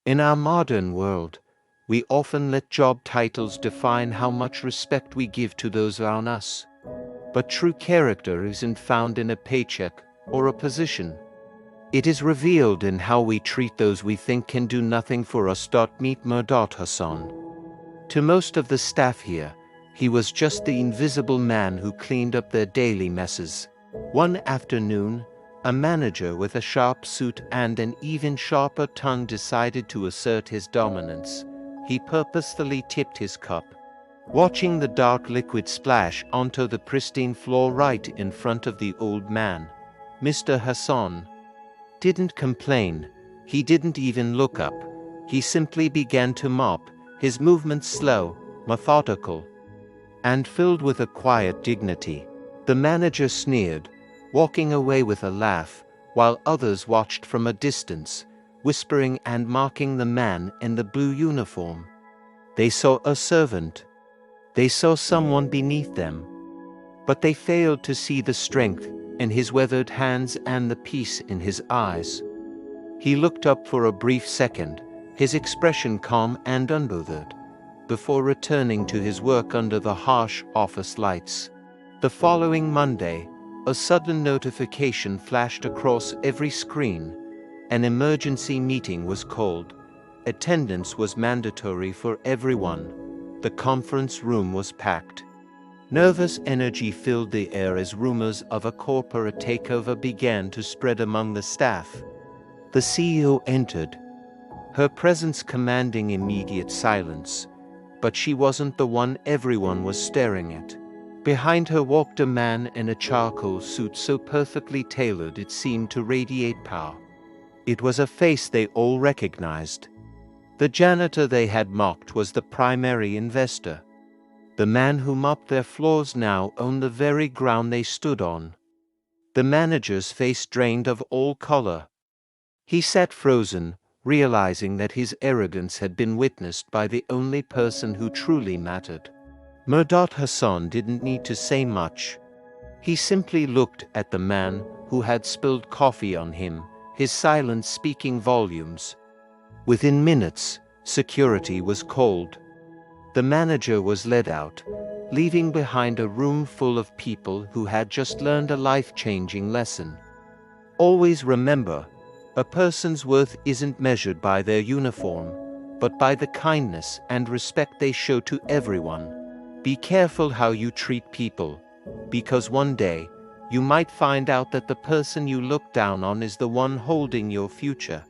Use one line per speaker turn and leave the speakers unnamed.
In our modern world, we often let job titles define how much respect we give to those around us. But true character isn't found in a paycheck or a position. It is revealed in how we treat those we think can do nothing for us. Meet Mehrdad Hassan. To most of the staff here, he was just the invisible man who cleaned up their daily messes. One afternoon, a manager with a sharp suit and an even sharper tongue decided to assert his dominance. He purposefully tipped his cup, watching the dark liquid splash onto the pristine floor right in front of the old man. Mr. Hassan didn't complain. He didn't even look up. He simply began to mop, his movements slow, methodical, and filled with a quiet dignity. The manager sneered, walking away with a laugh, while others watched from a distance, whispering and mocking the man in the blue uniform. They saw a servant. They saw someone beneath them. But they failed to see the strength in his weathered hands and the peace in his eyes. He looked up for a brief second, his expression calm and unbothered, before returning to his work under the harsh office lights. The following Monday, a sudden notification flashed across every screen. An emergency meeting was called. Attendance was mandatory for everyone. The conference room was packed. Nervous energy filled the air as rumors of a corporate takeover began to spread among the staff. The CEO entered, her presence commanding immediate silence, but she wasn't the one everyone was staring at. Behind her walked a man in a charcoal suit so perfectly tailored it seemed to radiate power. It was a face they all recognized. The janitor they had mocked was the primary investor. The man who mopped their floors now owned the very ground they stood on. The manager's face drained of all color. He sat frozen, realizing that his arrogance had been witnessed by the only person who truly mattered. Mehrdad Hassan didn't need to say much. He simply looked at the man who had spilled coffee on him, his silence speaking volumes. Within minutes, security was called. The manager was led out, leaving behind a room full of people who had just learned a life-changing lesson. Always remember, a person's worth isn't measured by their uniform, but by the kindness and respect they show to everyone. Be careful how you treat people, because one day, you might find out that the person you look down on is the one holding your future.